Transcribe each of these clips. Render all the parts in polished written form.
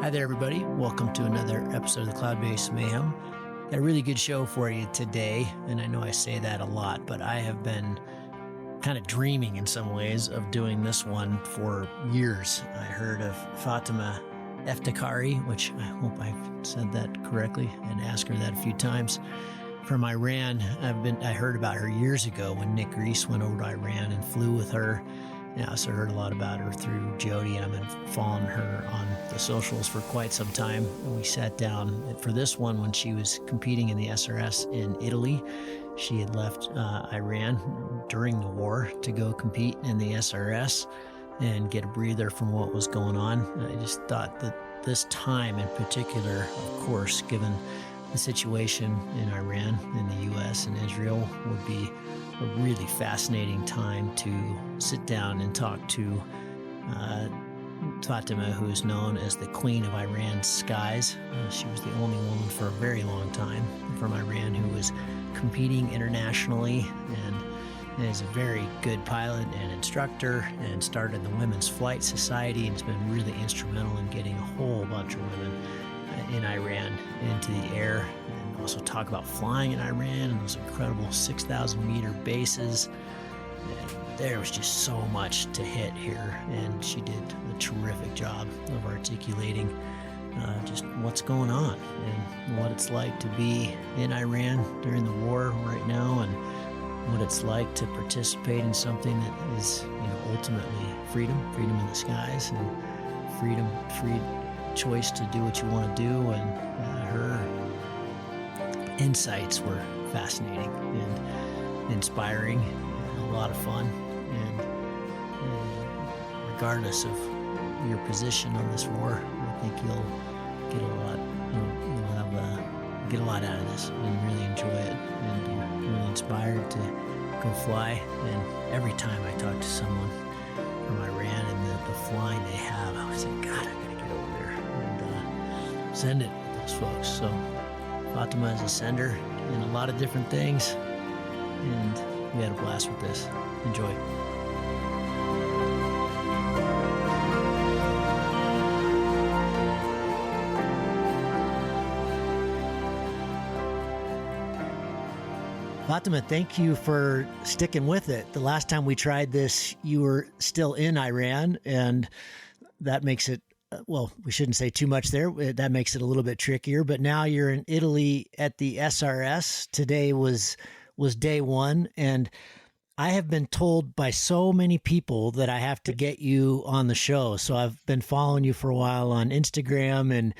Hi there, everybody. Welcome to another episode of the Cloud-Based Mayhem. Got a really good show for you today, and I know I say that a lot, but I have been kind of dreaming in some ways of doing this one for years. I heard of Fatemeh Eftekhari, which I hope I've said that correctly, and asked her that a few times, from Iran. I heard about her years ago when Nick Reese went over to Iran and flew with her. And I also heard a lot about her through Jody, and I've been following her on the socials for quite some time. And we sat down for this one when she was competing in the SRS in Italy. She had left Iran during the war to go compete in the SRS and get a breather from what was going on. I just thought that this time in particular, of course, given the situation in Iran, in the U.S. and Israel, would be a really fascinating time to sit down and talk to Fatemeh, who is known as the Queen of Iran's Skies. She was the only woman for a very long time from Iran who was competing internationally, and is a very good pilot and instructor, and started the Women's Flight Society, and has been really instrumental in getting a whole bunch of women in Iran into the air. Also talk about flying in Iran and those incredible 6,000 meter bases. And there was just so much to hit here, and she did a terrific job of articulating just what's going on and what it's like to be in Iran during the war right now, and what it's like to participate in something that is, ultimately freedom in the skies, and free choice to do what you want to do. And her insights were fascinating and inspiring and a lot of fun. And regardless of your position on this war, I think you'll get a lot. You'll get a lot out of this and really enjoy it. And you're really inspired to go fly. And every time I talk to someone from Iran and the flying they have, I was like, God, I gotta get over there and send it with those folks. So Fatemeh is a sender in a lot of different things, and we had a blast with this. Enjoy. Fatemeh, thank you for sticking with it. The last time we tried this, you were still in Iran, and that makes it, well, we shouldn't say too much there. That makes it a little bit trickier. But now you're in Italy at the SRS. Today was day one. And I have been told by so many people that I have to get you on the show. So I've been following you for a while on Instagram, and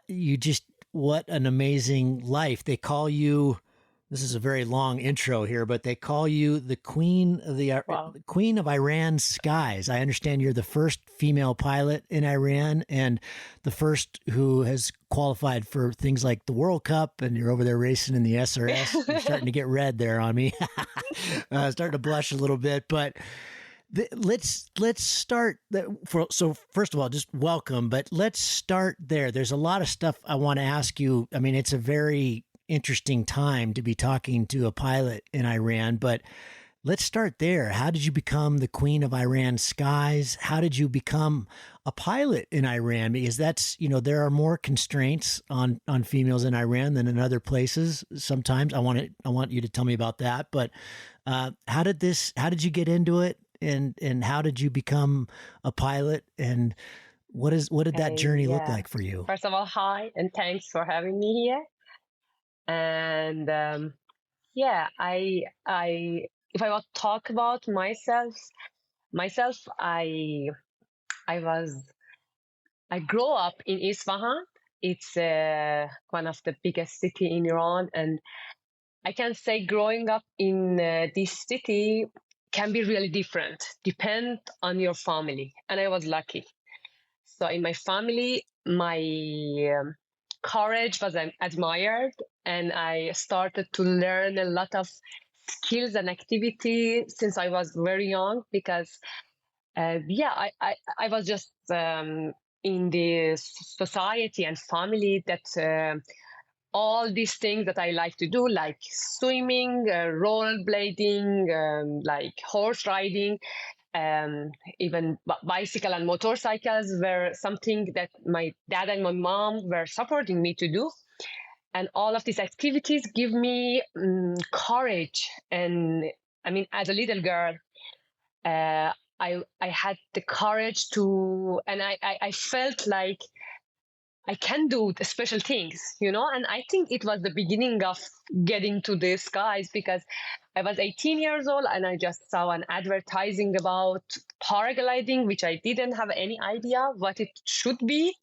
you just, what an amazing life. They call you, this is a very long intro here, but they call you the Queen of Queen of Iran's Skies. I understand you're the first female pilot in Iran, and the first who has qualified for things like the World Cup, and you're over there racing in the SRS. You're starting to get red there on me. Starting to blush a little bit, but let's start. So first of all, just welcome, but let's start there. There's a lot of stuff I want to ask you. I mean, it's a very interesting time to be talking to a pilot in Iran, but let's start there. How did you become the Queen of Iran's Skies? How did you become a pilot in Iran? Because that's, there are more constraints on females in Iran than in other places. Sometimes I want you to tell me about that. But how did you get into it, and how did you become a pilot, and what did that journey look like for you? First of all, hi, and thanks for having me here. And I if I want to talk about myself, I grew up in Isfahan. It's one of the biggest city in Iran, and I can say growing up in this city can be really different, depend on your family. And I was lucky. So in my family, my courage was admired, and I started to learn a lot of skills and activity since I was very young, because I was just in the society and family that all these things that I like to do, like swimming, rollerblading, like horse riding, Even bicycle and motorcycles were something that my dad and my mom were supporting me to do. And all of these activities give me courage. And I mean, as a little girl, I had the courage to, and I felt like I can do the special things, and I think it was the beginning of getting to the skies, because I was 18 years old and I just saw an advertising about paragliding, which I didn't have any idea what it should be.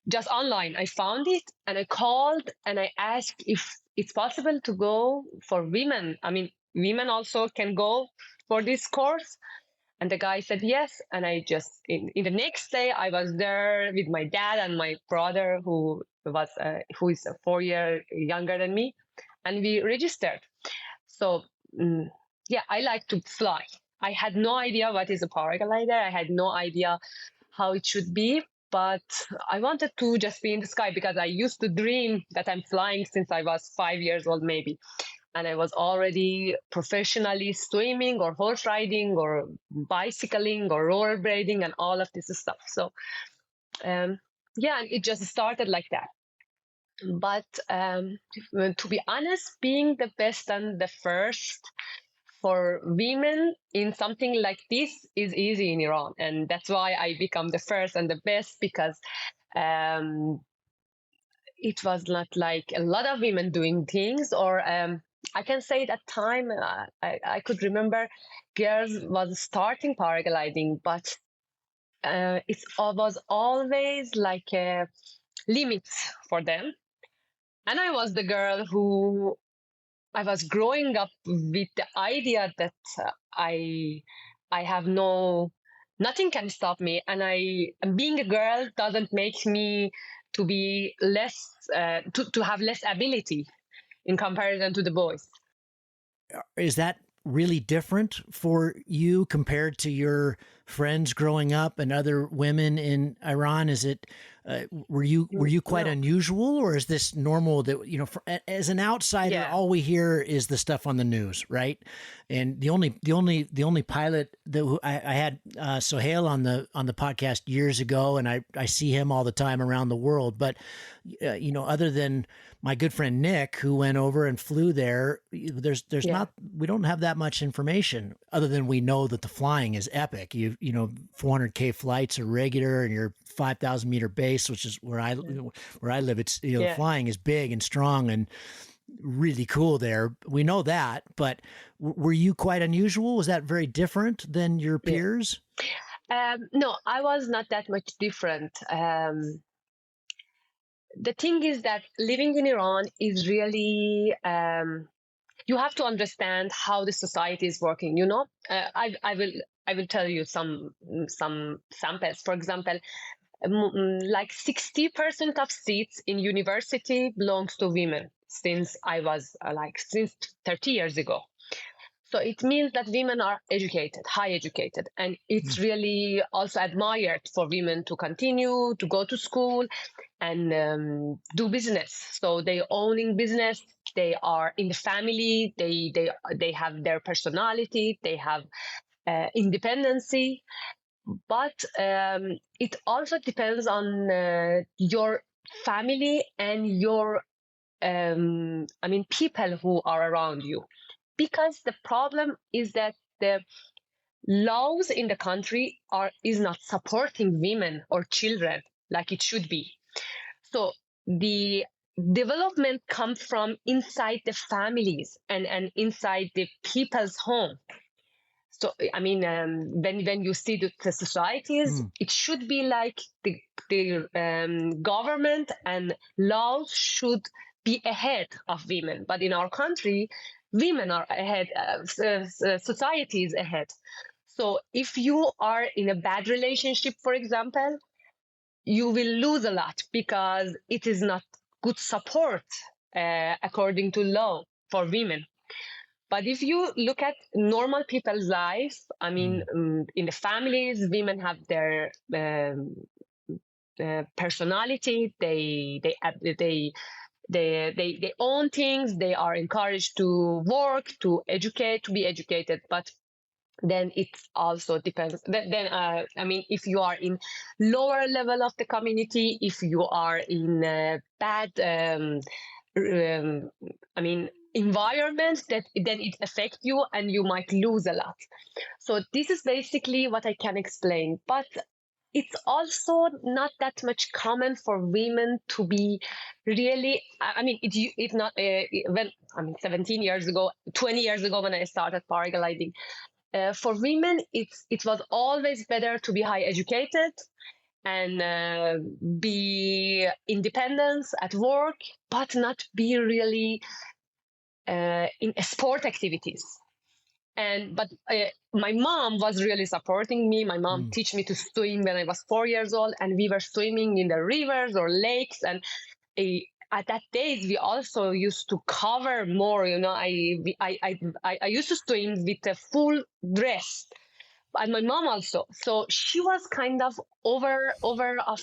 Just online, I found it and I called and I asked if it's possible to go for women. I mean, women also can go for this course. And the guy said yes. And I just, in the next day, I was there with my dad and my brother, who is 4 years younger than me. And we registered. So, yeah, I like to fly. I had no idea what is a paraglider. I had no idea how it should be. But I wanted to just be in the sky, because I used to dream that I'm flying since I was 5 years old, maybe. And I was already professionally swimming or horse riding or bicycling or rollerblading and all of this stuff. So, yeah, it just started like that. But to be honest, being the best and the first for women in something like this is easy in Iran. And that's why I become the first and the best, because it was not like a lot of women doing things, or I can say that time I could remember girls was starting paragliding, but it was always like a limit for them. And I was the girl who I was growing up with the idea that I have nothing can stop me, and being a girl doesn't make me to be less to have less ability in comparison to the boys. Is that really different for you compared to your friends growing up and other women in Iran? Is it were you quite unusual, or is this normal that as an outsider all we hear is the stuff on the news, right? And the only pilot that I had Sohail on the podcast years ago, and I see him all the time around the world, but other than my good friend Nick, who went over and flew there, there's not, we don't have that much information other than we know that the flying is epic. 400K flights are regular, and your 5,000 meter base, which is where I live. It's the flying is big and strong and really cool there. We know that, but were you quite unusual? Was that very different than your peers? No, I was not that much different. The thing is that living in Iran is really, you have to understand how the society is working. I will tell you some samples. For example, like 60% of seats in university belongs to women since I was since 30 years ago. So it means that women are educated, high educated, and it's really also admired for women to continue to go to school and do business. So they owning business, they are in the family, they have their personality, they have independency. But it also depends on your family and your people who are around you. Because the problem is that the laws in the country is not supporting women or children like it should be. So the development comes from inside the families and inside the people's home. So when you see the societies, it should be like the government and laws should be ahead of women. But in our country, women are ahead, society is ahead. So if you are in a bad relationship, for example, you will lose a lot because it is not good support according to law for women. But if you look at normal people's life, in the families, women have their personality. They own things. They are encouraged to work, to educate, to be educated. But then it also depends. I mean, if you are in lower level of the community, if you are in bad, um, I mean, environment, that then it affects you and you might lose a lot. So this is basically what I can explain. But it's also not that much common for women to be really, I mean, it's not when, I mean, 17 years ago, 20 years ago when I started paragliding, for women it was always better to be high educated and be independent at work, but not be really in sport activities. And but my mom was really supporting me. My mom teach me to swim when I was 4 years old, and we were swimming in the rivers or lakes. And at that days, we also used to cover more. You know, I used to swim with a full dress, and my mom also. So she was kind of over of.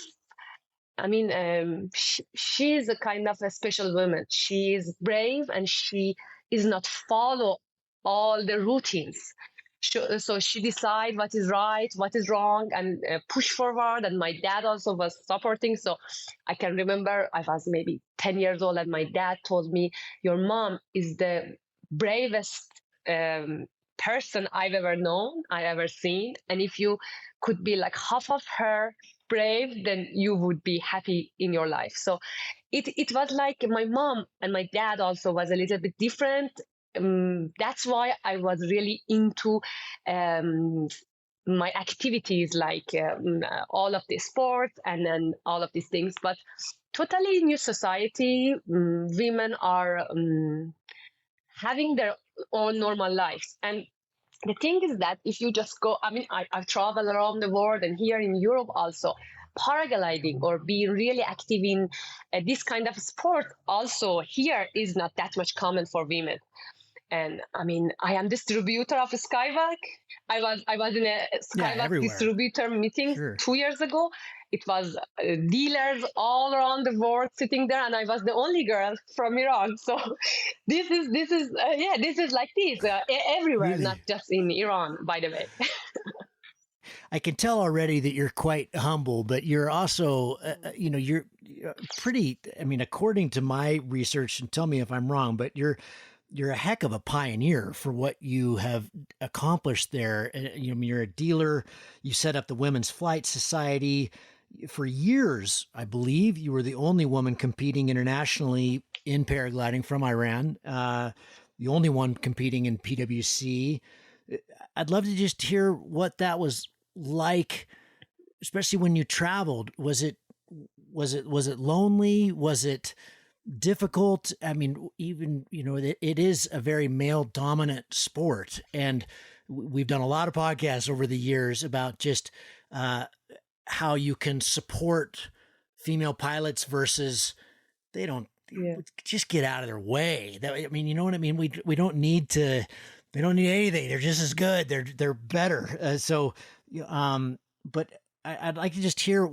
I mean, she is a kind of a special woman. She is brave and she is not follow all the routines. So she decide what is right, what is wrong, and push forward. And my dad also was supporting. So I can remember I was maybe 10 years old, and my dad told me, "Your mom is the bravest person I've ever known, I ever seen. And if you could be like half of her brave, then you would be happy in your life." So it was like my mom and my dad also was a little bit different. That's why I was really into my activities, like all of the sports and then all of these things. But totally new society, women are having their own normal lives. And the thing is that if you just go, I mean, I've traveled around the world and here in Europe also, paragliding or being really active in this kind of sport also here is not that much common for women. And I mean, I am distributor of a Skybike. I was in a Yeah, Skybike everywhere. distributor meeting Sure. 2 years ago. It was dealers all around the world sitting there, and I was the only girl from Iran. So this is like this everywhere, not Really. just in Iran, by the way. I can tell already that you're quite humble, but you're also, you're pretty. I mean, according to my research, and tell me if I'm wrong, but you're a heck of a pioneer for what you have accomplished there. You're a dealer. You set up the Women's Flight Society. For years, I believe you were the only woman competing internationally in paragliding from Iran. The only one competing in PWC. I'd love to just hear what that was like, especially when you traveled. Was it lonely? Was it difficult? I mean, even it is a very male dominant sport, and we've done a lot of podcasts over the years about just how you can support female pilots versus they don't Yeah. just get out of their way. I mean, you know what I mean? We don't need to. They don't need anything. They're just as good. They're better. But I'd like to just hear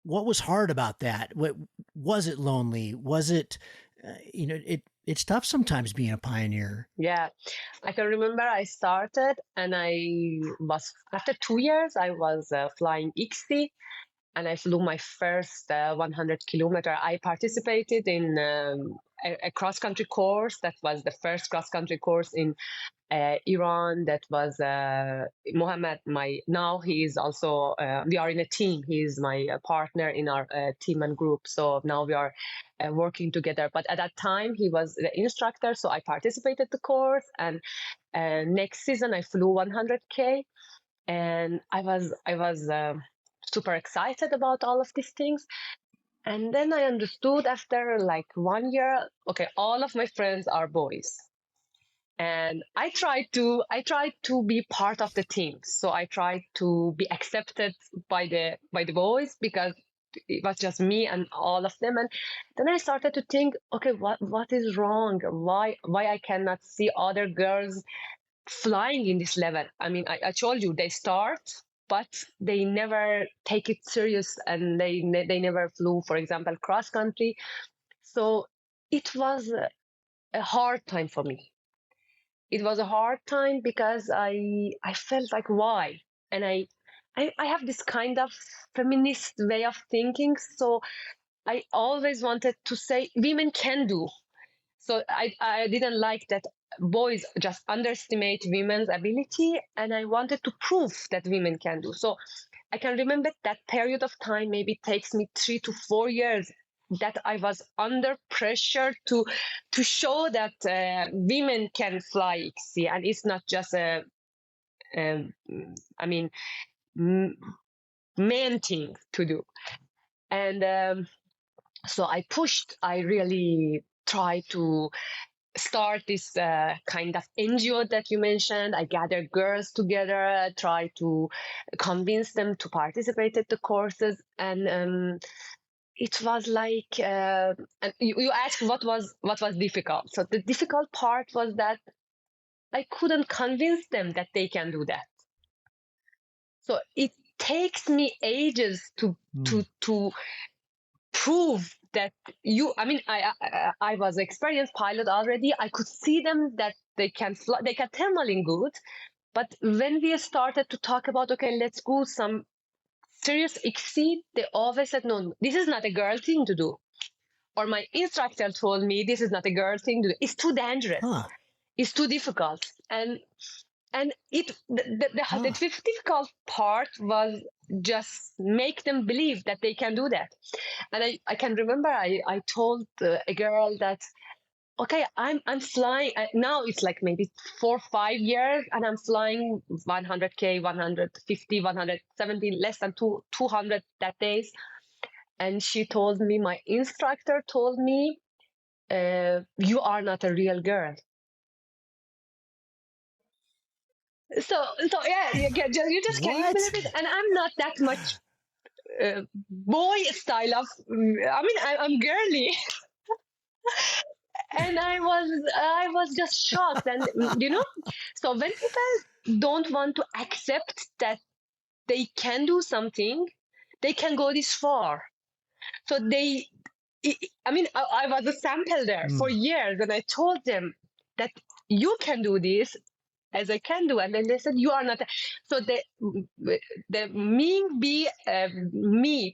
what was hard about that. What was it? Lonely? Was it? It's tough sometimes being a pioneer. Yeah, I can remember I started and I was, after 2 years, I was flying XC and I flew my first 100 kilometer. I participated in a cross country course. That was the first cross country course in Iran. That was Mohammed. Now he is also. We are in a team. He is my partner in our team and group. So now we are working together. But at that time he was the instructor. So I participated the course, and next season I flew 100K, and I was super excited about all of these things. And then I understood after like 1 year, okay, all of my friends are boys. And I tried to be part of the team. So I tried to be accepted by the boys, because it was just me and all of them. And then I started to think, okay, what is wrong? Why I cannot see other girls flying in this level? I mean, I told you they start, but they never take it serious, and they never flew, for example, cross country. So it was a hard time for me. it was a hard time because I felt like why, and I have this kind of feminist way of thinking, so I always wanted to say women can do. So I didn't like that boys just underestimate women's ability, and I wanted to prove that women can do. So I can remember that period of time, maybe it takes me 3 to 4 years, that I was under pressure to show that women can fly XC, and it's not just a I mean, man thing to do. And so I pushed. I really tried to start this kind of NGO that you mentioned. I gathered girls together, try to convince them to participate at the courses, and it was like. And you asked what was difficult. So the difficult part was that I couldn't convince them that they can do that. So it takes me ages to prove that I was experienced pilot already. I could see them that they can fly, they can thermaling good. But when we started to talk about, okay, let's go some serious exceed, they always said, no, this is not a girl thing to do. Or my instructor told me, this is not a girl thing to do. It's too dangerous. Huh. It's too difficult. And the difficult part was just make them believe that they can do that. And I can remember I told a girl that, okay, I'm flying now. It's like maybe 4 or 5 years, and I'm flying 100K, 150, 170, less than 200 that days. And she told me, my instructor told me, you are not a real girl. So yeah, you just can you believe it? And I'm not that much boy style of. I'm girly. And I was just shocked, and so when people don't want to accept that they can do something, they can go this far. So I was a sample there for years, and I told them that you can do this as I can do, and then they said you are not. So the me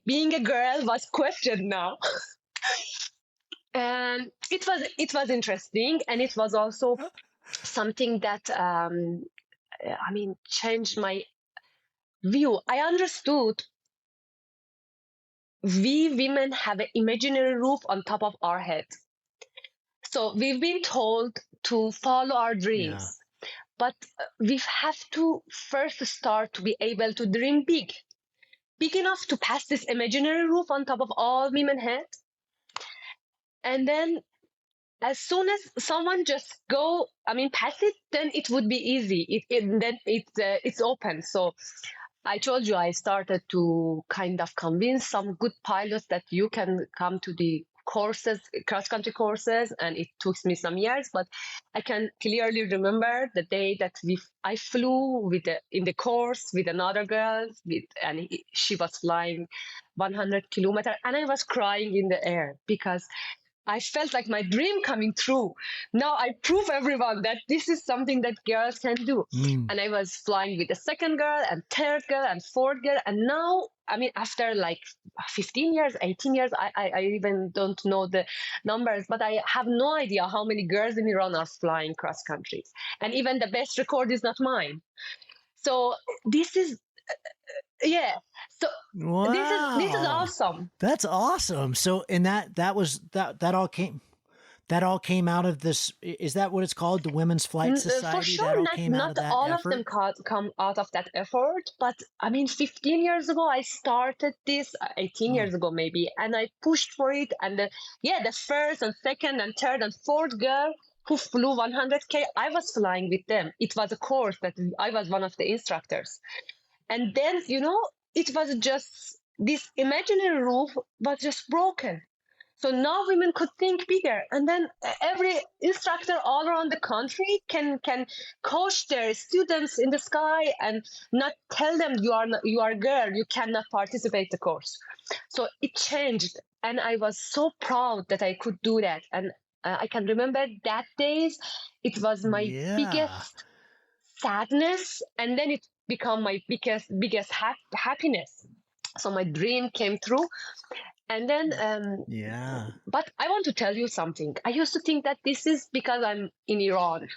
being a girl was questioned now. And it was interesting, and it was also something that changed my view. I understood we women have an imaginary roof on top of our head. So we've been told to follow our dreams, but we have to first start to be able to dream big enough to pass this imaginary roof on top of all women head. And then as soon as someone just pass it, then it would be easy. It's open. So I told you I started to kind of convince some good pilots that you can come to the courses, cross-country courses, and it took me some years, but I can clearly remember the day that I flew in the course with another girl, and she was flying 100 kilometers, and I was crying in the air because I felt like my dream coming true. Now I prove everyone that this is something that girls can do. And I was flying with the second girl and third girl and fourth girl. And now, after like 15 years, 18 years, I even don't know the numbers, but I have no idea how many girls in Iran are flying cross countries. And even the best record is not mine. So this is, yeah. So wow. This is awesome. That's awesome. So, and that all came out of this. Is that what it's called? The Women's Flight Society? For sure, not all effort? of them come out of that effort. But 15 years ago, I started this, 18 years ago maybe, and I pushed for it. And the first and second and third and fourth girl who flew 100K, I was flying with them. It was a course that I was one of the instructors. And then, it was just, this imaginary roof was just broken. So now women could think bigger, and then every instructor all around the country can coach their students in the sky and not tell them you are a girl, you cannot participate the course. So it changed, and I was so proud that I could do that. And I can remember that days. It was my Yeah. biggest sadness, and then it became my biggest happiness. So my dream came true, and then Yeah. but I want to tell you something. I used to think that this is because I'm in Iran.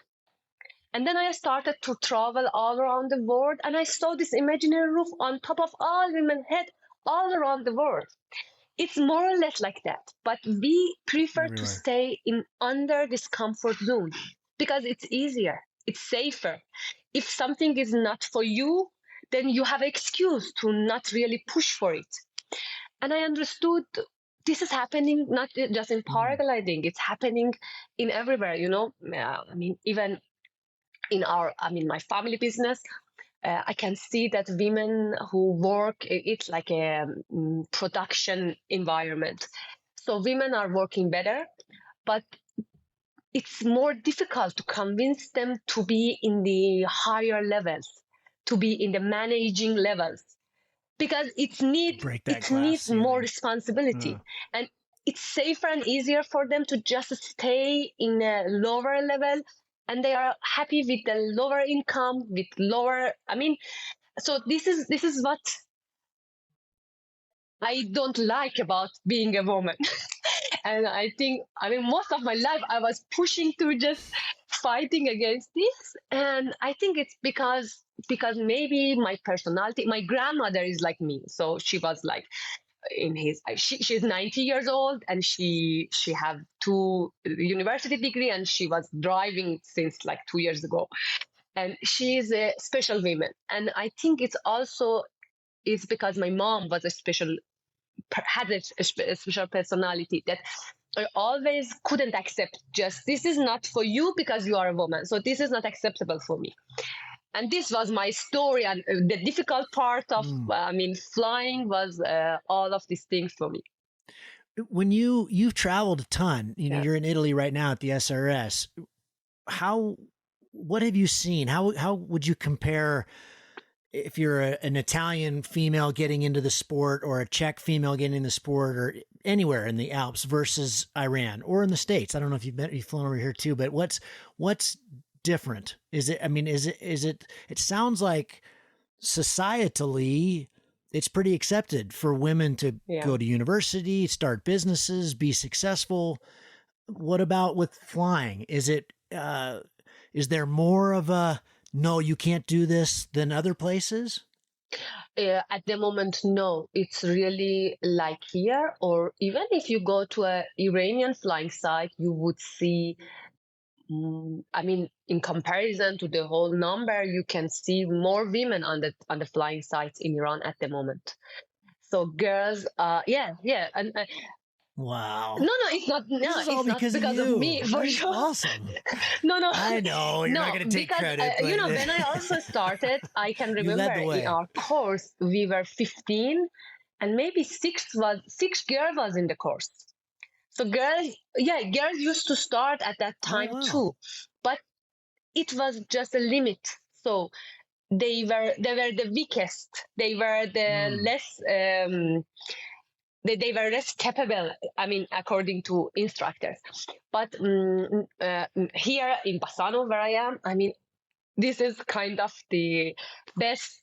And then I started to travel all around the world, and I saw this imaginary roof on top of all women's head all around the world. It's more or less like that, but we prefer to Everywhere. stay in under this comfort zone because it's easier, it's safer. If something is not for you, then you have an excuse to not really push for it. And I understood this is happening not just in paragliding, it's happening in everywhere, you know. I mean, even in my family business, I can see that women who work, it's like a production environment. So women are working better, but it's more difficult to convince them to be in the higher levels, to be in the managing levels, because To break that it glass needs more ceiling. responsibility, and it's safer and easier for them to just stay in a lower level, and they are happy with the lower income, with lower, I mean, so this is what I don't like about being a woman. And I think, I mean, most of my life I was pushing through, just fighting against this. And I think it's because maybe my personality, my grandmother is like me, so she was like in his she's 90 years old, and she have two university degree, and she was driving since like 2 years ago, and she is a special woman. And I think it's also is because my mom was a special, had a special personality, that I always couldn't accept just this is not for you because you are a woman, so this is not acceptable for me. And this was my story, and the difficult part of flying was all of these things for me. When you've traveled a ton, you know, Yeah. you're in Italy right now at the SRS. How what have you seen? How would you compare if you're an Italian female getting into the sport, or a Czech female getting in the sport, or anywhere in the Alps versus Iran or in the States? I don't know if you've flown over here too, but what's different? Is it? I mean, is it? It sounds like societally, it's pretty accepted for women to Yeah. go to university, start businesses, be successful. What about with flying? Is there more of a no, you can't do this than other places? At the moment, no. It's really like here, or even if you go to a Iranian flying site, you would see. I mean, in comparison to the whole number, you can see more women on the flying sites in Iran at the moment. So girls, yeah, yeah, and Wow. no, it's not. This No, is all it's not because of because of you. me, for That's sure. awesome. No, no, I know you're not no, going to take because credit, but when I also started, I can you remember led the in way. our course we were 15, and maybe six girls was in the course. So girls, yeah, girls used to start at that Oh, time wow. too, but it was just a limit. So they were the weakest. They were the less they were less capable. I mean, according to instructors. But here in Bassano, where I am, I mean, this is kind of the best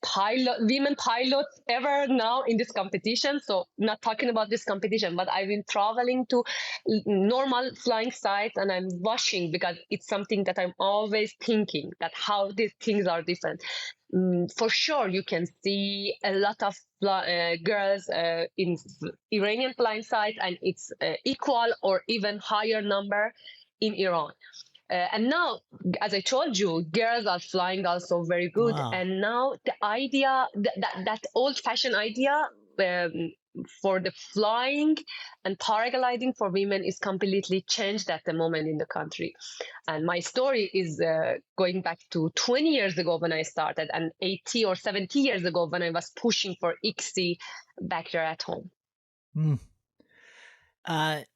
women pilots ever now in this competition. So not talking about this competition, but I've been traveling to normal flying sites, and I'm watching because it's something that I'm always thinking that how these things are different. For sure, you can see a lot of girls in Iranian flying sites, and it's equal or even higher number in Iran. And now, as I told you, girls are flying also very good. Wow. And now the idea, that old-fashioned idea for the flying and paragliding for women is completely changed at the moment in the country. And my story is going back to 20 years ago when I started, and 80 or 70 years ago when I was pushing for ICSI back there at home.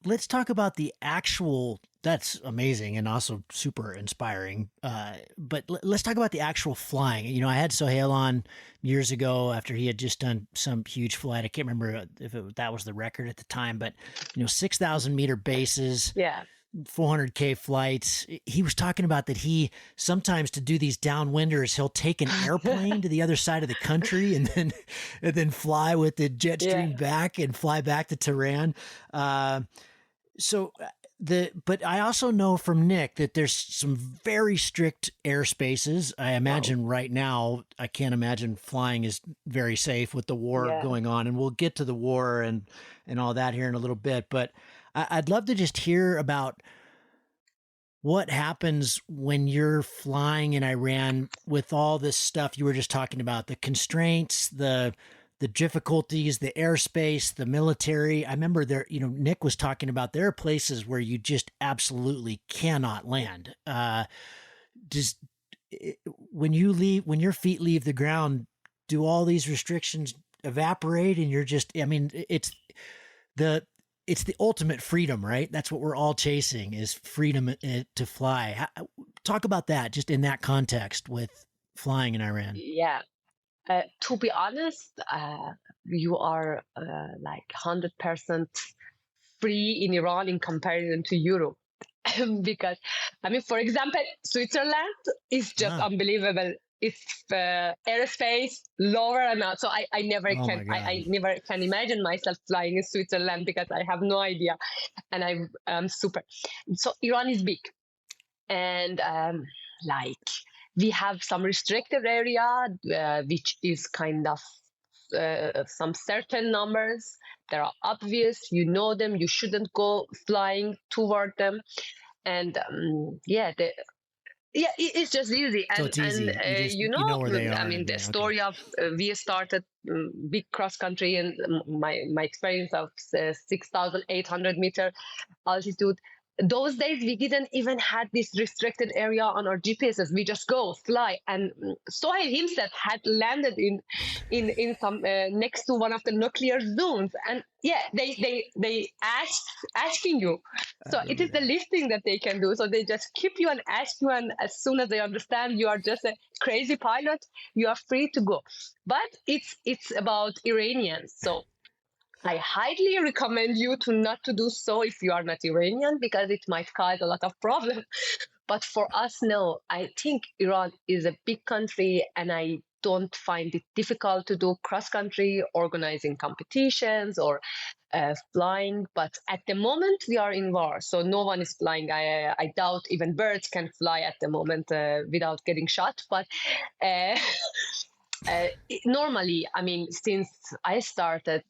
Let's talk about the actual. That's amazing and also super inspiring. But let's talk about the actual flying. You know, I had Sohail on years ago after he had just done some huge flight. I can't remember if that was the record at the time, but 6,000 meter bases. Yeah. 400K flights. He was talking about that he sometimes, to do these downwinders, he'll take an airplane to the other side of the country and then fly with the jet stream back and fly back to Tehran. But I also know from Nick that there's some very strict airspaces. I imagine right now, I can't imagine flying is very safe with the war going on, and we'll get to the war and all that here in a little bit. But I'd love to just hear about what happens when you're flying in Iran with all this stuff you were just talking about, the constraints, the difficulties, the airspace, the military. I remember there, Nick was talking about there are places where you just absolutely cannot land. When your feet leave the ground, do all these restrictions evaporate and you're just, it's the ultimate freedom, right? That's what we're all chasing, is freedom to fly. Talk about that just in that context with flying in Iran. Yeah. To be honest, you are like 100% free in Iran in comparison to Europe. Because, for example, Switzerland is just unbelievable. It's airspace lower and out. So I never I never can imagine myself flying in Switzerland because I have no idea. And I'm super. So Iran is big. And we have some restricted area, which is kind of some certain numbers. They are obvious, you know them, you shouldn't go flying toward them. And it's just easy. So it's easy. You know where they are. The story of we started big cross country, and my experience of 6,800 meter altitude. Those days we didn't even have this restricted area on our GPSs. We just go fly, and Sohail himself had landed in some next to one of the nuclear zones, and they asking you. So it is the least thing that they can do. So they just keep you and ask you, and as soon as they understand you are just a crazy pilot, you are free to go. But it's about Iranians, so I highly recommend you not to do so if you are not Iranian, because it might cause a lot of problems. But for us, no. I think Iran is a big country, and I don't find it difficult to do cross-country, organizing competitions or flying. But at the moment, we are in war, so no one is flying. I doubt even birds can fly at the moment without getting shot. But normally, since I started,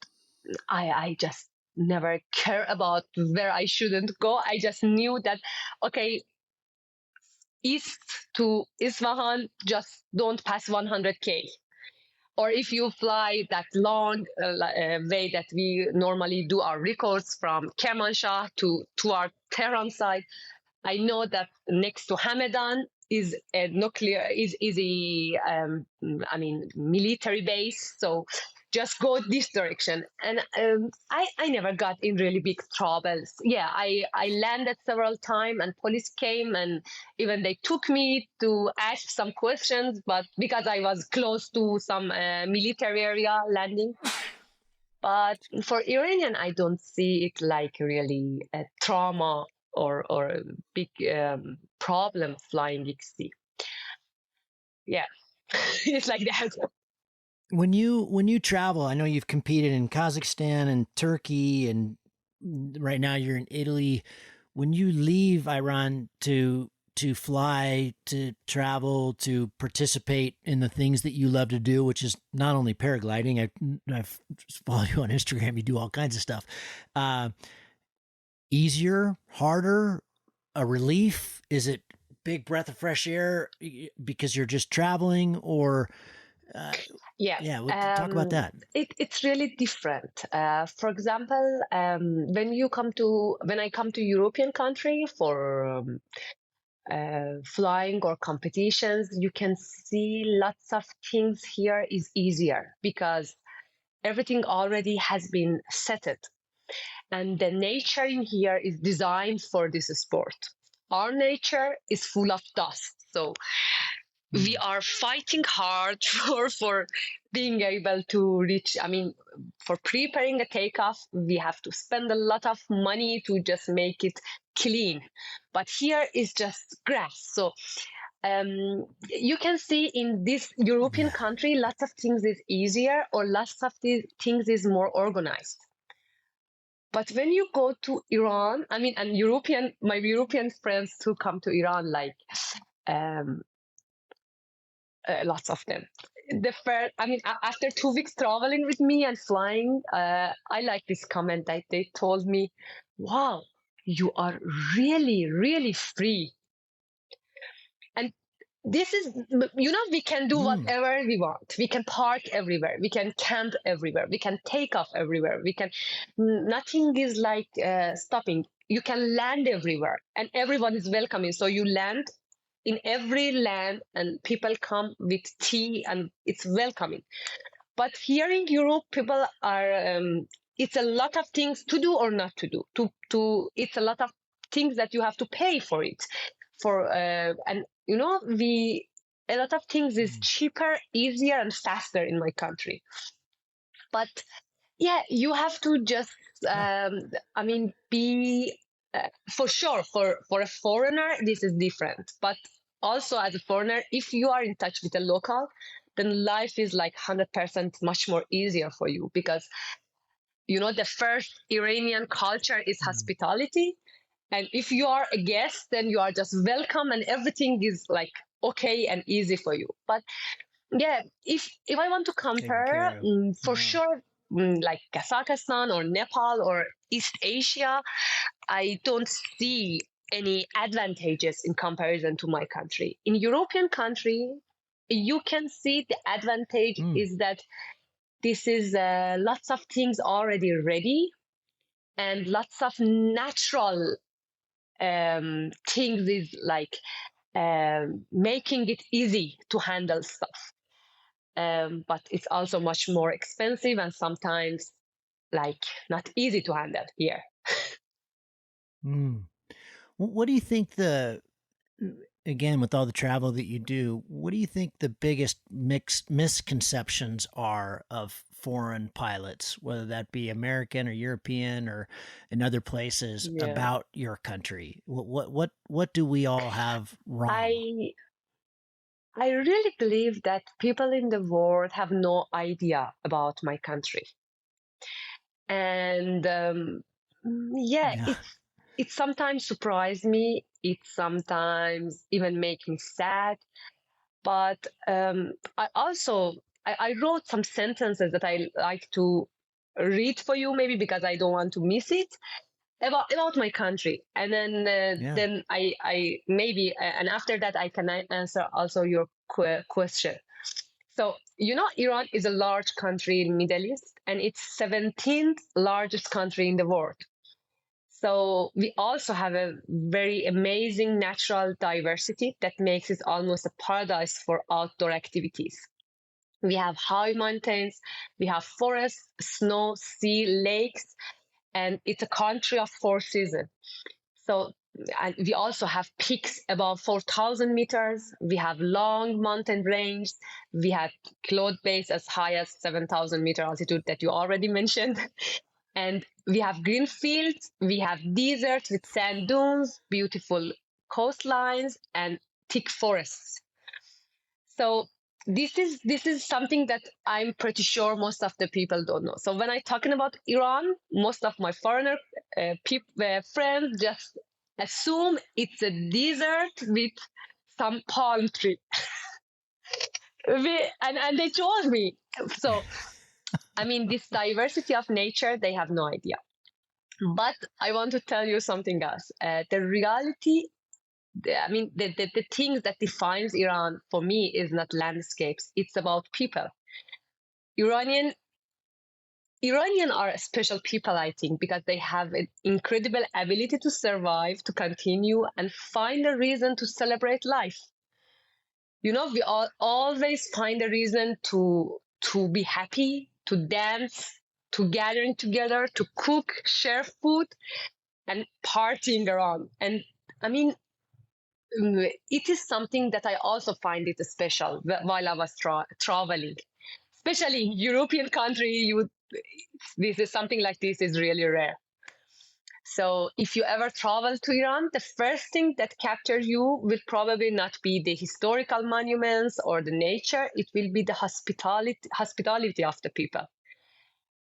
I just never care about where I shouldn't go. I just knew that, okay, east to Isfahan, just don't pass 100K. Or if you fly that long way that we normally do our records from Kermanshah to our Tehran side, I know that next to Hamadan is a military base. So just go this direction. And I never got in really big troubles. Yeah, I landed several times and police came, and even they took me to ask some questions, but because I was close to some military area landing. But for Iranian, I don't see it like really a trauma or a big problem flying XC. Yeah, it's like that. When you travel, I know you've competed in Kazakhstan and Turkey, and right now you're in Italy. When you leave Iran to fly, to travel, to participate in the things that you love to do, which is not only paragliding. I've followed you on Instagram. You do all kinds of stuff. Easier, harder, a relief? Is it big breath of fresh air because you're just traveling, or talk about that. It's really different. For example, when I come to European country for flying or competitions, you can see lots of things here is easier because everything already has been settled, and the nature in here is designed for this sport. Our nature is full of dust, so we are fighting hard for being able to reach. I mean, for preparing a takeoff, we have to spend a lot of money to just make it clean. But here is just grass. So you can see in this European country, lots of things is easier or lots of things is more organized. But when you go to Iran, I mean, and my European friends who come to Iran, like um, lots of them. After 2 weeks traveling with me and flying, I like this comment that they told me, wow, you are really, really free. And this is, we can do whatever we want. We can park everywhere. We can camp everywhere. We can take off everywhere. Nothing is like stopping. You can land everywhere and everyone is welcoming. So you land in every land and people come with tea and it's welcoming. But here in Europe, people are, it's a lot of things to do or not to do. It's a lot of things that you have to pay for it. And a lot of things is cheaper, easier, and faster in my country. But yeah, you have to just, be for sure for a foreigner, this is different. But also as a foreigner, if you are in touch with a local, then life is like 100% much more easier for you because the first Iranian culture is hospitality. And if you are a guest, then you are just welcome and everything is like okay and easy for you. But yeah, if I want to compare, for sure, like Kazakhstan or Nepal or East Asia, I don't see any advantages in comparison to my country. In European country, you can see the advantage is that this is lots of things already ready and lots of natural things is like making it easy to handle stuff. But it's also much more expensive and sometimes like not easy to handle here. What do you think again, with all the travel that you do, what do you think the biggest misconceptions are of foreign pilots, whether that be American or European or in other places about your country? What do we all have wrong? I really believe that people in the world have no idea about my country. And it sometimes surprised me. It sometimes even make me sad. But I wrote some sentences that I like to read for you, maybe because I don't want to miss it about my country. And then I maybe and after that I can answer also your question. So Iran is a large country in Middle East, and it's 17th largest country in the world. So we also have a very amazing natural diversity that makes it almost a paradise for outdoor activities. We have high mountains, we have forests, snow, sea, lakes, and it's a country of 4 seasons. So, and we also have peaks above 4,000 meters. We have long mountain range. We have cloud base as high as 7,000 meter altitude that you already mentioned. And we have green fields, we have deserts with sand dunes, beautiful coastlines, and thick forests. So this is something that I'm pretty sure most of the people don't know. So when I'm talking about Iran, most of my foreigner friends just assume it's a desert with some palm tree. And they told me. So, this diversity of nature, they have no idea. But I want to tell you something else. The reality, the things that defines Iran for me is not landscapes. It's about people. Iranian are special people, I think, because they have an incredible ability to survive, to continue, and find a reason to celebrate life. We all always find a reason to be happy, to dance, to gathering together, to cook, share food, and partying around. And it is something that I also find it special while I was traveling, especially in European country. This is something like this is really rare. So if you ever travel to Iran, the first thing that captures you will probably not be the historical monuments or the nature. It will be the hospitality of the people.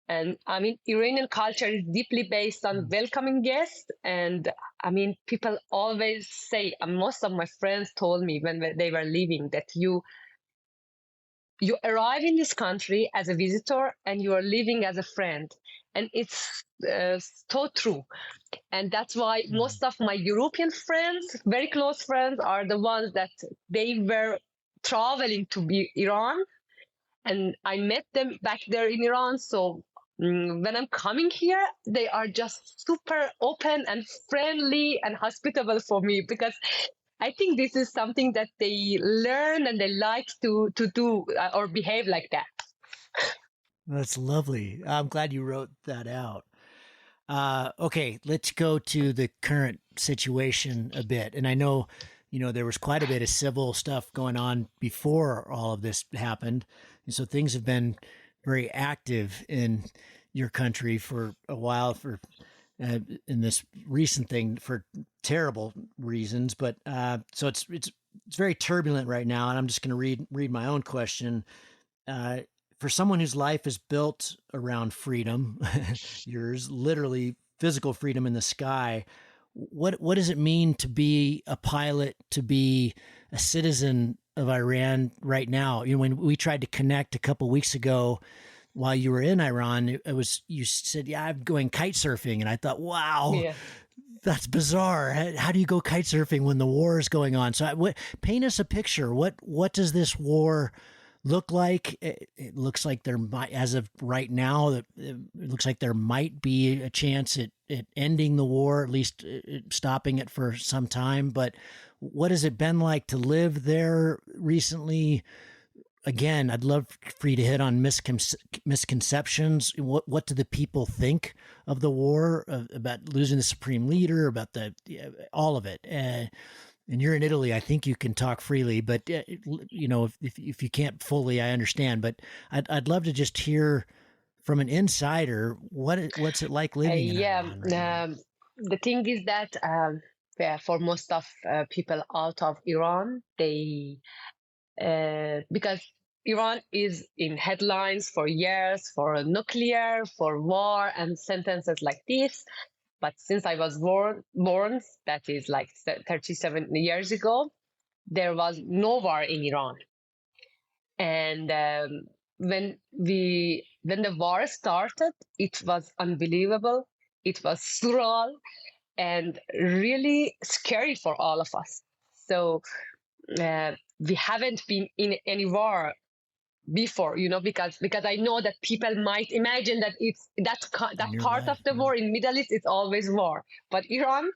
And I mean, Iranian culture is deeply based on welcoming guests. And I mean, people always say, and most of my friends told me when they were leaving, that you arrive in this country as a visitor and you are living as a friend. And it's so true. And that's why most of my European friends, very close friends, are the ones that they were traveling to Iran, and I met them back there in Iran. So when I'm coming here, they are just super open and friendly and hospitable for me, because I think this is something that they learn and they like to do or behave like that. That's lovely. I'm glad you wrote that out. Okay, let's go to the current situation a bit. And I know, there was quite a bit of civil stuff going on before all of this happened. And so things have been very active in your country for a while, for in this recent thing for terrible reasons. But so it's very turbulent right now. And I'm just going to read my own question. For someone whose life is built around freedom, yours, literally physical freedom in the sky, what does it mean to be a pilot, to be a citizen of Iran right now? When we tried to connect a couple weeks ago while you were in Iran, it was, you said, yeah, I'm going kite surfing. And I thought, wow, Yeah. that's bizarre. How do you go kite surfing when the war is going on? So paint us a picture. What does this war look like? It looks like there might, as of right now, it looks like there might be a chance at ending the war, at least stopping it for some time. But what has it been like to live there recently? Again, I'd love for you to hit on misconceptions. What do the people think of the war, about losing the supreme leader, about all of it? And you're in Italy. I think you can talk freely, but if you can't fully, I understand. But I'd love to just hear from an insider what's it like living in Yeah. Iran right now. The thing is that yeah, for most of people out of Iran, they because Iran is in headlines for years for nuclear, for war, and sentences like this. But since I was born, that is like 37 years ago, there was no war in Iran. And when the war started, it was unbelievable. It was surreal and really scary for all of us. So we haven't been in any war before, because I know that people might imagine that it's that In your part of life, the yeah. war in Middle East, it's always war. But Iran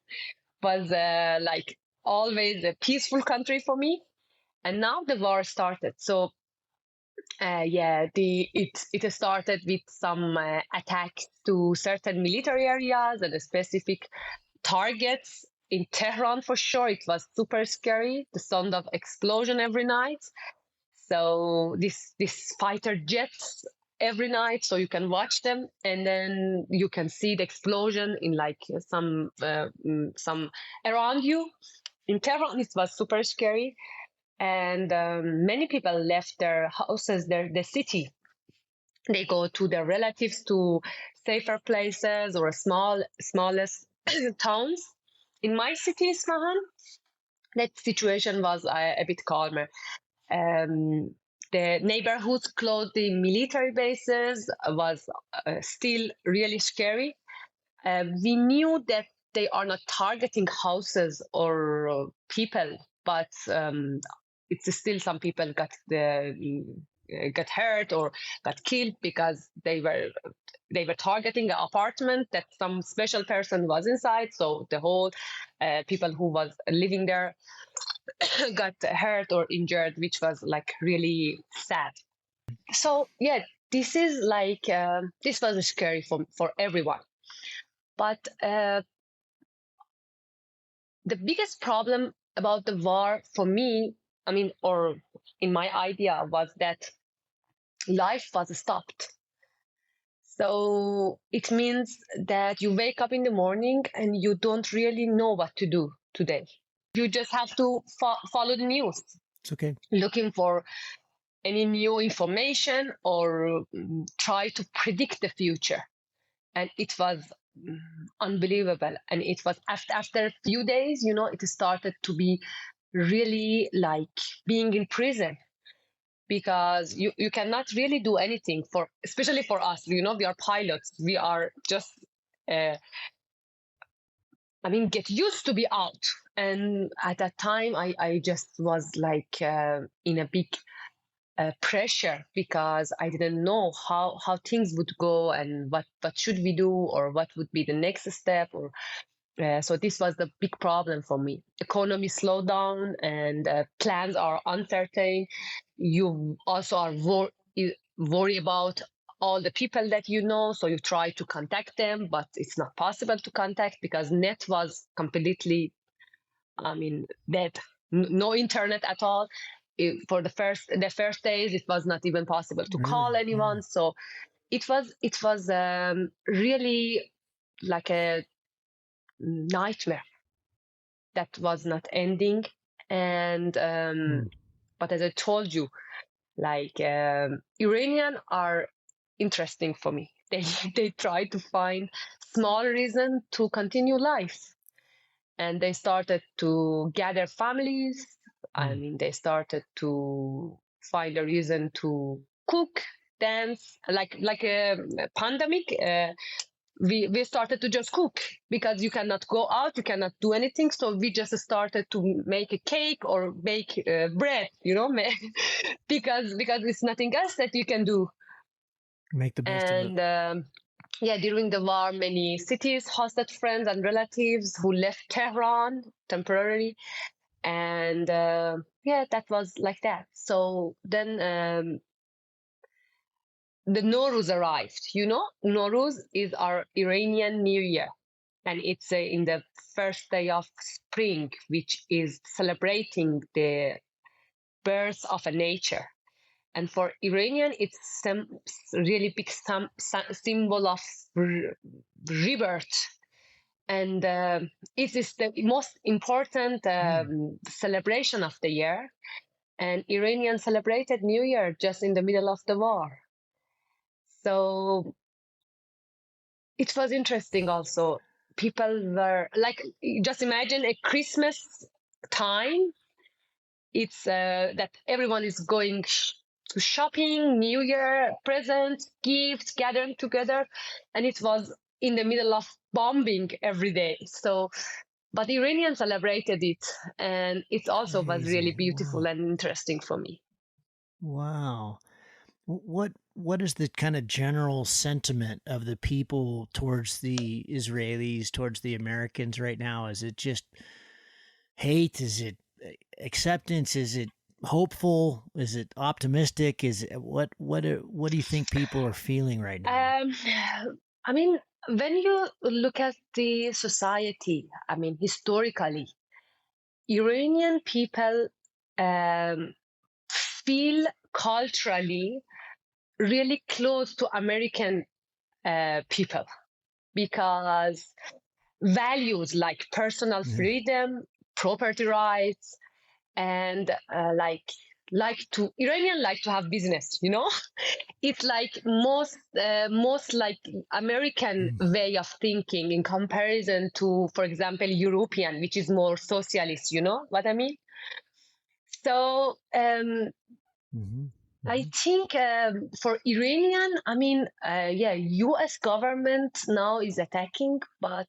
was like always a peaceful country for me, and now the war started. So yeah, it started with some attacks to certain military areas and specific targets in Tehran. For sure, it was super scary. The sound of explosion every night. So this fighter jets every night, so you can watch them, and then you can see the explosion in like some around you. In Tehran, it was super scary, and many people left their houses, the city. They go to their relatives to safer places or smallest towns. In my city, Isfahan, that situation was a bit calmer. Um, the neighborhoods close the military bases was still really scary. We knew that they are not targeting houses or people, but it's still some people got hurt or got killed because they were targeting an apartment that some special person was inside. So the whole people who was living there got hurt or injured, which was like really sad. So yeah, this is like this was scary for everyone. But the biggest problem about the war for me, or in my idea, was that life was stopped. So it means that you wake up in the morning and you don't really know what to do today. You just have to follow the news, It's okay. looking for any new information or try to predict the future. And it was unbelievable. And it was after a few days, it started to be really like being in prison, because you cannot really do anything, especially for us. We are pilots. We are just get used to be out. And at that time I just was like in a big pressure, because I didn't know how things would go, and what should we do, or what would be the next step, or so this was the big problem for me. Economy slowed down, and plans are uncertain. You also are worry about all the people that you know, so you try to contact them, but it's not possible to contact because net was completely, dead. No internet at all. For the first days, it was not even possible to call Really? anyone. Yeah. So it was really like a nightmare that was not ending. And but as I told you, like Iranian are interesting for me. They try to find small reason to continue life, and they started to gather families. They started to find a reason to cook, dance, like a pandemic. We started to just cook, because you cannot go out, you cannot do anything. So we just started to make a cake or bake bread, because it's nothing else that you can do. Make the best of it. And during the war, many cities hosted friends and relatives who left Tehran temporarily. And that was like that. So then the Nowruz arrived. Nowruz is our Iranian New Year, and it's in the first day of spring, which is celebrating the birth of a nature. And for Iranian, it's some really big symbol of rebirth. And it is the most important celebration of the year. And Iranian celebrated New Year just in the middle of the war. So it was interesting also. People were like, just imagine a Christmas time. It's that everyone is going to shopping, New Year, presents, gifts, gathering together. And it was in the middle of bombing every day. So, but the Iranians celebrated it. And it also was really Crazy. beautiful Wow. and interesting for me. Wow. What is the kind of general sentiment of the people towards the Israelis, towards the Americans right now? Is it just hate? Is it acceptance? Is it hopeful? Is it optimistic? Is it, what do you think people are feeling right now? I mean, when you look at the society, historically, Iranian people feel culturally really close to American people, because values like personal Yeah. freedom, property rights, and Iranian like to have business. It's like most like American way of thinking in comparison to, for example, European, which is more socialist. You know what I mean? So I think for Iranian, U.S. government now is attacking, but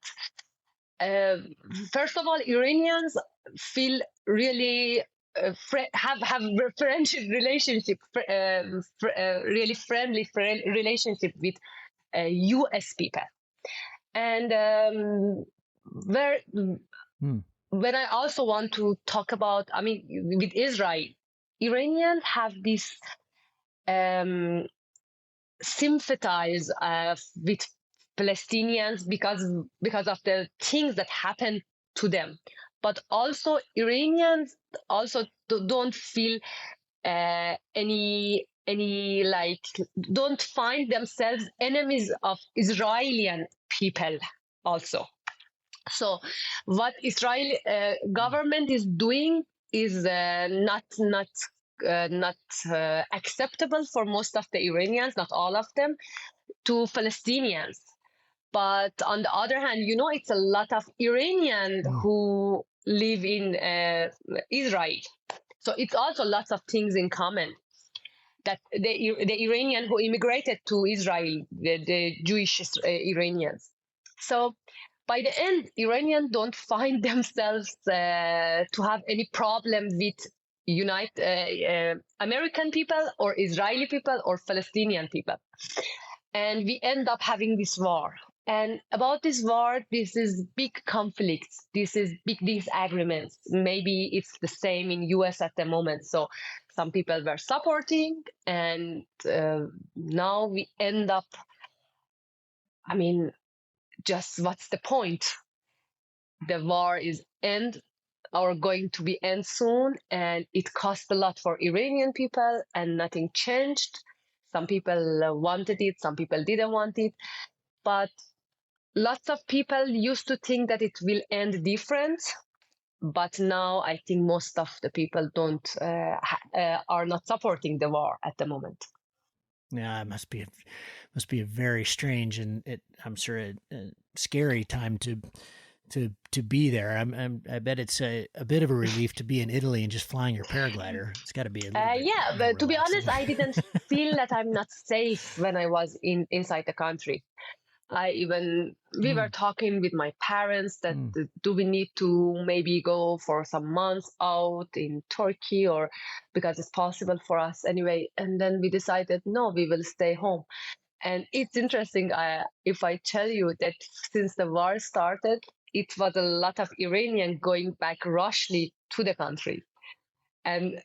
first of all, Iranians feel really have friendship relationship, really friendly relationship with U.S. people, and where when I also want to talk about, with Israel, Iranians have this sympathize with Palestinians because of the things that happen to them. but also Iranians also don't feel any like don't find themselves enemies of Israeli people also. So what Israel government is doing is not acceptable for most of the Iranians, not all of them, to Palestinians. But on the other hand, it's a lot of Iranians who live in Israel. So it's also lots of things in common that the Iranian who immigrated to Israel, the Jewish Iranians. So by the end, Iranians don't find themselves to have any problem with American people or Israeli people or Palestinian people. And we end up having this war. And about this war, this is big conflicts. This is big disagreements. Maybe it's the same in US at the moment. So some people were supporting, and now we end up, just what's the point? The war is end or going to be end soon, and it cost a lot for Iranian people, and nothing changed. Some people wanted it, some people didn't want it, but lots of people used to think that it will end different, but now I think most of the people don't are not supporting the war at the moment. Yeah, it must be a very strange and I'm sure a scary time to be there. I bet it's a bit of a relief to be in Italy and just flying your paraglider. It's got to be a little bit. Yeah, but to be relaxing. honest, I didn't feel that I'm not safe when I was inside the country. We were talking with my parents that do we need to maybe go for some months out in Turkey, or because it's possible for us anyway. And then we decided, no, we will stay home. And it's interesting if I tell you that since the war started, it was a lot of Iranian going back rushly to the country. And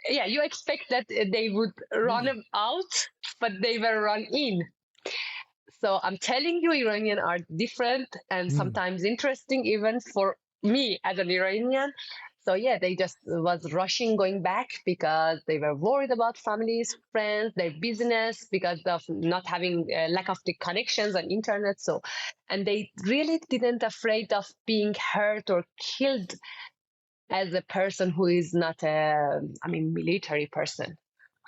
you expect that they would run out, but they were run in. So I'm telling you, Iranian are different and sometimes interesting even for me as an Iranian. So yeah, they just was rushing going back because they were worried about families, friends, their business, because of not having lack of the connections and internet. So, and they really didn't afraid of being hurt or killed as a person who is not a, military person.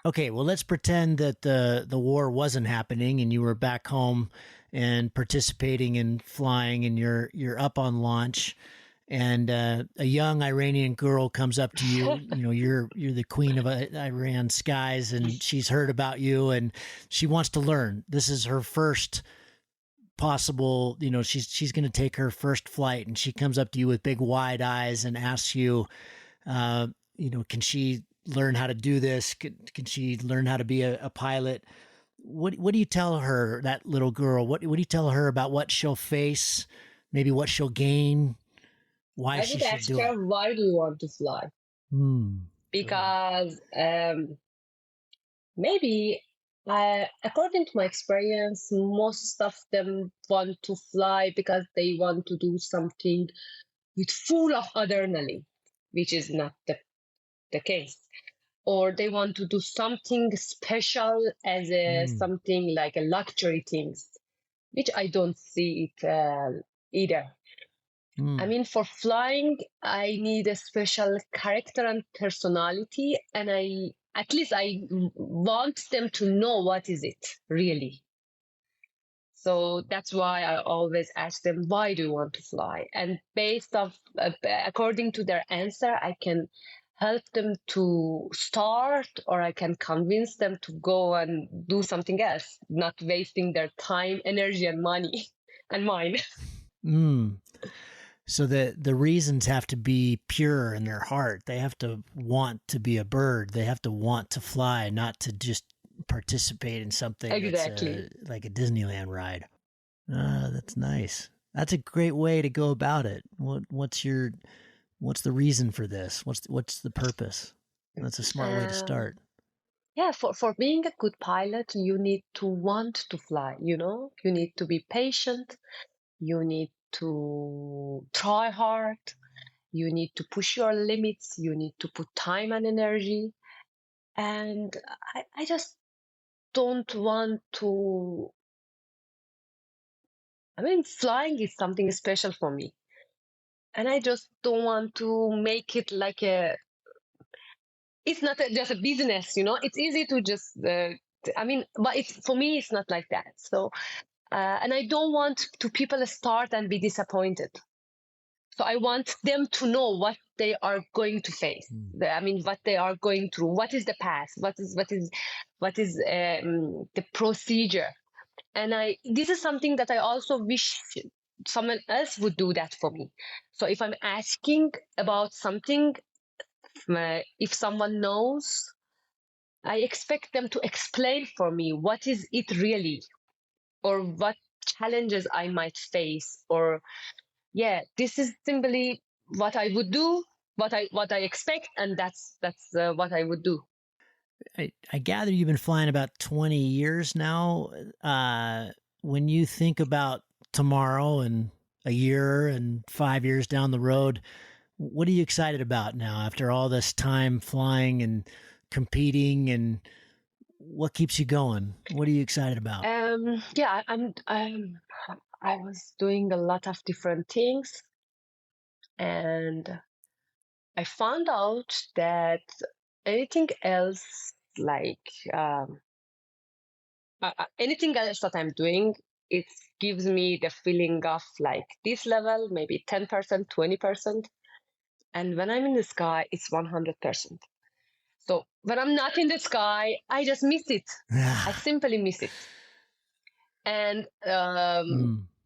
Okay, well, let's pretend that the war wasn't happening and you were back home and participating in flying, and you're up on launch, and a young Iranian girl comes up to you. You're the queen of Iran skies, and she's heard about you, and she wants to learn. This is her first possible. She's going to take her first flight, and she comes up to you with big wide eyes and asks you, can she learn how to do this? Can she learn how to be a pilot? What do you tell her, that little girl? What do you tell her about what she'll face, maybe what she'll gain, why she should do it? Why do you want to fly? Because maybe, according to my experience, most of them want to fly because they want to do something with full of adrenaline, which is not the case. Or they want to do something special as something like a luxury things, which I don't see it either. For flying, I need a special character and personality, and I want them to know what is it really. So that's why I always ask them, why do you want to fly? And based off, according to their answer, I can help them to start, or I can convince them to go and do something else, not wasting their time, energy, and money, and mine. So the reasons have to be pure in their heart. They have to want to be a bird. They have to want to fly, not to just participate in something exactly like a Disneyland ride. That's nice. That's a great way to go about it. What's the reason for this? What's the purpose? That's a smart way to start. Yeah, for being a good pilot, you need to want to fly, you need to be patient, you need to try hard, You need to push your limits. You need to put time and energy. And I just don't want to. I mean, flying is something special for me. And I just don't want to make it like it's not just a business, It's easy to just, but for me, it's not like that. So, and I don't want to people start and be disappointed. So I want them to know what they are going to face. What they are going through. What is the path? What is the procedure? And this is something that I also wish someone else would do that for me. So if I'm asking about something, if someone knows, I expect them to explain for me what is it really, or what challenges I might face, or this is simply what I would do, what I expect, and that's what I would do. I gather you've been flying about 20 years now. When you think about tomorrow and a year and 5 years down the road, what are you excited about now after all this time flying and competing, and what keeps you going? What are you excited about? I was doing a lot of different things, and I found out that anything else, like anything else that I'm doing, it gives me the feeling of like this level, maybe 10%, 20%. And when I'm in the sky, it's 100%. So when I'm not in the sky, I just miss it. I simply miss it. And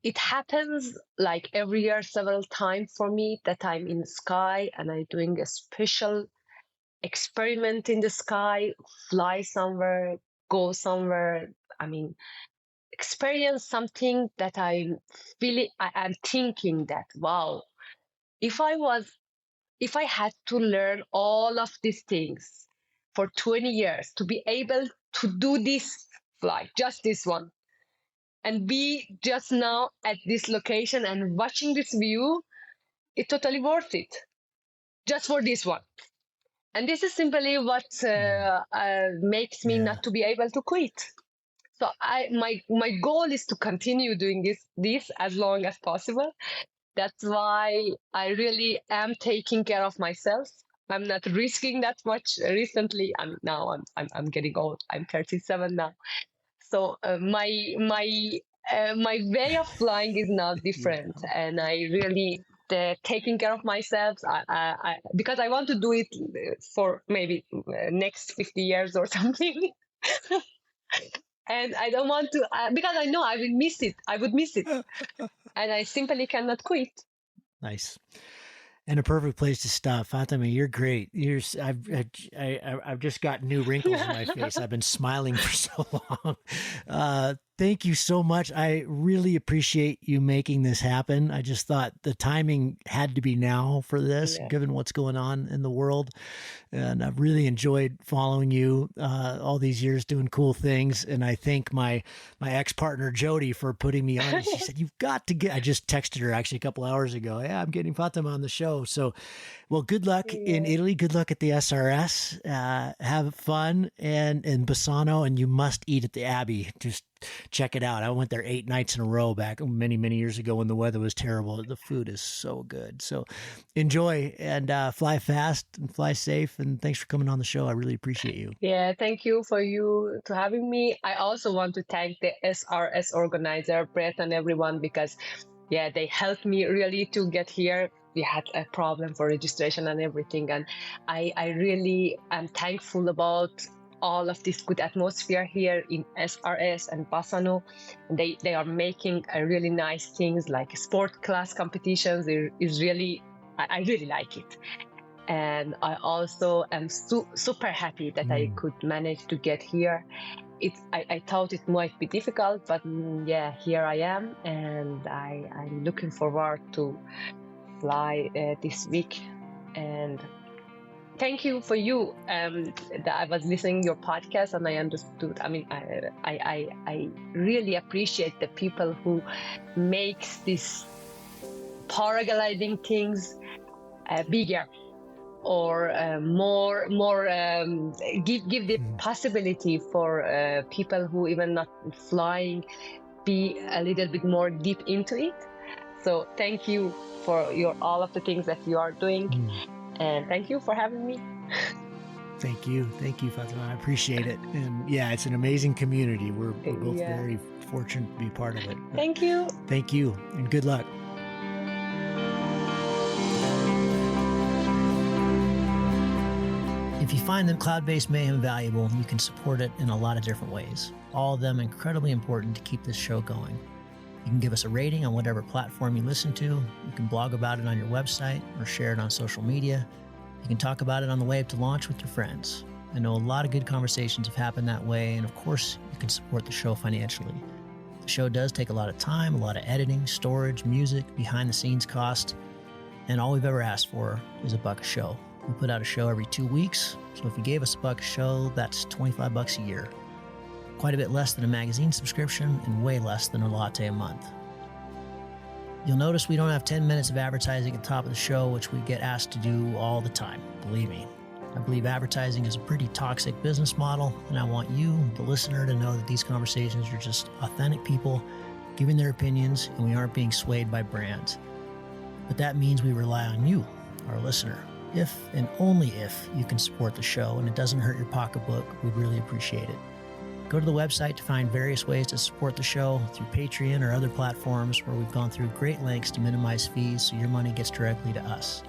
it happens like every year, several times for me, that I'm in the sky and I'm doing a special experiment in the sky, fly somewhere, go somewhere. Experience something that I'm thinking that, wow, if I had to learn all of these things for 20 years to be able to do this flight, just this one, and be just now at this location and watching this view, it's totally worth it. Just for this one. And this is simply what makes me not to be able to quit. So my goal is to continue doing this as long as possible. That's why I really am taking care of myself. I'm not risking that much recently. I'm getting old. I'm 37 now. So my way of flying is now different, and I really taking care of myself. Because I want to do it for maybe next 50 years or something. And I don't want to, because I know I will miss it. I would miss it. And I simply cannot quit. Nice. And a perfect place to stop. Fatemeh, you're great. I've just got new wrinkles in my face. I've been smiling for so long. Thank you so much. I really appreciate you making this happen. I just thought the timing had to be now for this, given what's going on in the world. And I've really enjoyed following you all these years, doing cool things. And I thank my ex-partner Jody for putting me on. She said, "You've got to get." I just texted her actually a couple hours ago. Yeah, I'm getting Fatemeh on the show. So, well, good luck in Italy. Good luck at the SRS. Have fun and in Bassano, and you must eat at the Abbey. Just check it out. I went there 8 nights in a row back many, many years ago when the weather was terrible. The food is so good. So enjoy and fly fast and fly safe. And thanks for coming on the show. I really appreciate you. Yeah, thank you for having me. I also want to thank the SRS organizer, Brett, and everyone, because they helped me really to get here. We had a problem for registration and everything. And I really am thankful about all of this good atmosphere here in SRS and Bassano. They are making a really nice things like sport class competitions. I really like it. And I also am super happy that I could manage to get here. I thought it might be difficult, but here I am, and I'm looking forward to fly this week. And thank you for you. That I was listening to your podcast and I understood. I really appreciate the people who makes this paragliding things bigger, or give the possibility for people who even not flying be a little bit more deep into it. So thank you for all of the things that you are doing, and thank you for having me. Thank you, Fatemeh. I appreciate it. And yeah, it's an amazing community. We're both very fortunate to be part of it. Thank you, and good luck. If you find that Cloud-Based Mayhem valuable, you can support it in a lot of different ways. All of them incredibly important to keep this show going. You can give us a rating on whatever platform you listen to. You can blog about it on your website or share it on social media. You can talk about it on the way up to launch with your friends. I know a lot of good conversations have happened that way, and of course, you can support the show financially. The show does take a lot of time, a lot of editing, storage, music, behind-the-scenes cost, and all we've ever asked for is $1 a show. We put out a show every 2 weeks, so if you gave us $1 a show, that's $25 a year. Quite a bit less than a magazine subscription and way less than a latte a month. You'll notice we don't have 10 minutes of advertising at the top of the show, which we get asked to do all the time, believe me. I believe advertising is a pretty toxic business model, and I want you, the listener, to know that these conversations are just authentic people giving their opinions, and we aren't being swayed by brands. But that means we rely on you, our listener. If and only if you can support the show and it doesn't hurt your pocketbook, we'd really appreciate it. Go to the website to find various ways to support the show through Patreon or other platforms where we've gone through great lengths to minimize fees so your money gets directly to us.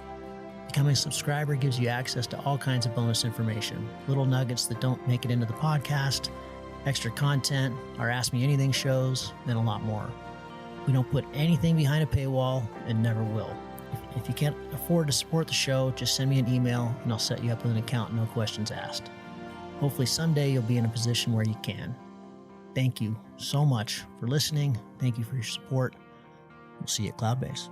Becoming a subscriber gives you access to all kinds of bonus information, little nuggets that don't make it into the podcast, extra content, our Ask Me Anything shows, and a lot more. We don't put anything behind a paywall and never will. If you can't afford to support the show, just send me an email and I'll set you up with an account, no questions asked. Hopefully someday you'll be in a position where you can. Thank you so much for listening. Thank you for your support. We'll see you at Cloudbase.